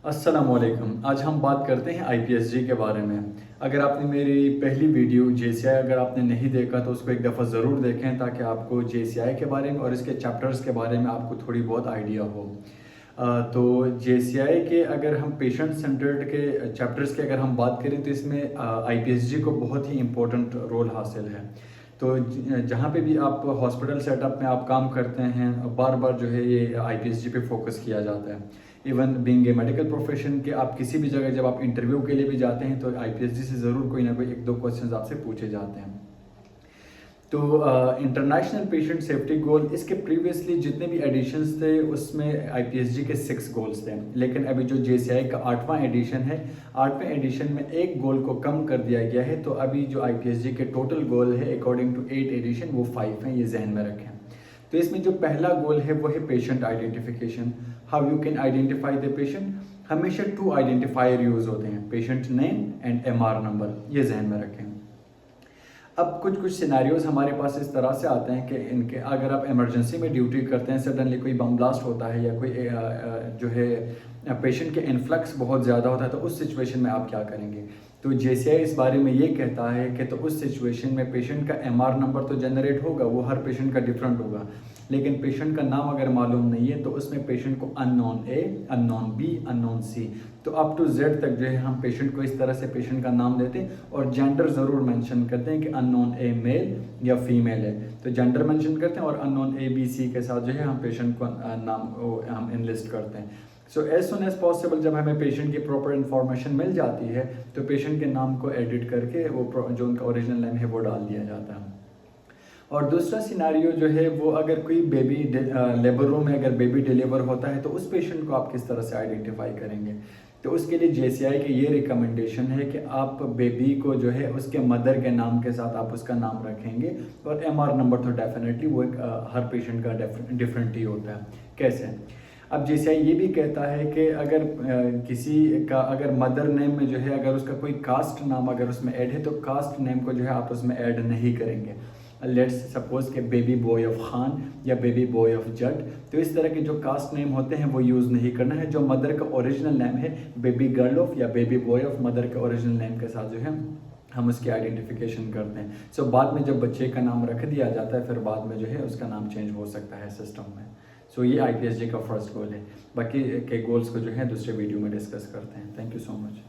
अस्सलामुअलैकुम। आज हम बात करते हैं आईपीएसजी के बारे में। अगर आपने मेरी पहली वीडियो जेसीआई अगर आपने नहीं देखा तो उसको एक दफ़ा ज़रूर देखें ताकि आपको जेसीआई के बारे में और इसके चैप्टर्स के बारे में आपको थोड़ी बहुत आइडिया हो। तो जेसीआई के अगर हम पेशेंट सेंटर्ड के चैप्टर्स की अगर हम बात करें तो इसमें आईपीएसजी को बहुत ही इम्पोर्टेंट रोल हासिल है। तो जहाँ पे भी आप हॉस्पिटल सेटअप में आप काम करते हैं बार बार जो है ये आईपीएसजी पे फोकस किया जाता है। Even being a medical profession के आप किसी भी जगह जब आप इंटरव्यू के लिए भी जाते हैं तो आईपीएसजी से ज़रूर कोई ना कोई एक दो क्वेश्चंस आपसे पूछे जाते हैं। तो इंटरनेशनल पेशेंट सेफ्टी गोल इसके प्रीवियसली जितने भी एडिशंस थे उसमें आईपीएसजी के 6 गोल्स थे, लेकिन अभी जो जेसीआई का 8वां एडिशन है 8वें एडिशन में एक गोल को कम कर दिया गया है। तो अभी जो आईपीएसजी के टोटल गोल है अकॉर्डिंग टू 8 एडिशन वो 5 हैं, ये जहन में रखें। तो इसमें जो पहला गोल है वो है patient identification. How you can identify the patient. हमेशा 2 आइडेंटिफायर यूज होते हैं, patient name and MR number, ये जहन में रखें। अब कुछ सिनेरियोज हमारे पास इस तरह से आते हैं कि इनके अगर आप इमरजेंसी में ड्यूटी करते हैं, सडनली कोई बम ब्लास्ट होता है या कोई जो है पेशेंट के इन्फ्लक्स बहुत ज़्यादा होता है, तो उस सिचुएशन में आप क्या करेंगे। तो जेसीआई इस बारे में ये कहता है कि तो उस सिचुएशन में पेशेंट का एमआर नंबर तो जनरेट होगा, वो हर पेशेंट का डिफरेंट होगा, लेकिन पेशेंट का नाम अगर मालूम नहीं है तो उसमें पेशेंट को अननोन ए, अननोन बी, अननोन सी, तो अप टू जेड तक जो है हम पेशेंट को इस तरह से पेशेंट का नाम देते हैं और जेंडर ज़रूर मेंशन करते हैं कि अननोन ए मेल या फीमेल है, तो जेंडर मेंशन करते हैं और अननोन ए बी सी के साथ जो है हम पेशेंट को नाम हम इनलिस्ट करते हैं। So as soon as possible जब हमें पेशेंट की प्रॉपर इन्फॉर्मेशन मिल जाती है तो पेशेंट के नाम को एडिट करके वो जो उनका ओरिजिनल नेम है वो डाल दिया जाता है। और दूसरा सिनारियो जो है वो अगर कोई बेबी लेबर रूम में अगर बेबी डिलीवर होता है तो उस पेशेंट को आप किस तरह से आइडेंटिफाई करेंगे। तो उसके लिए जेसीआई की ये रिकमेंडेशन है कि आप बेबी को जो है उसके मदर के नाम के साथ आप उसका नाम रखेंगे और एमआर नंबर तो डेफिनेटली वो एक हर पेशेंट का डिफरेंट ही होता है। कैसे। अब जेसीआई ये भी कहता है कि अगर किसी का अगर मदर नेम में जो है अगर उसका कोई कास्ट नाम अगर उसमें ऐड है तो कास्ट नेम को जो है आप उसमें ऐड नहीं करेंगे। लेट्स सपोज के बेबी बॉय ऑफ खान या बेबी बॉय ऑफ जट, तो इस तरह के जो कास्ट नेम होते हैं वो यूज़ नहीं करना है। जो मदर का ओरिजिनल नेम है बेबी गर्ल ऑफ या बेबी बॉय ऑफ मदर के ओरिजिनल नेम के साथ जो है हम उसकी आइडेंटिफिकेशन करते हैं। सो बाद में जब बच्चे का नाम रख दिया जाता है फिर बाद में जो है उसका नाम चेंज हो सकता है सिस्टम में। सो ये आईपीएसजी का फर्स्ट गोल है। बाकी के गोल्स को जो है दूसरे वीडियो में डिस्कस करते हैं। Thank you so much.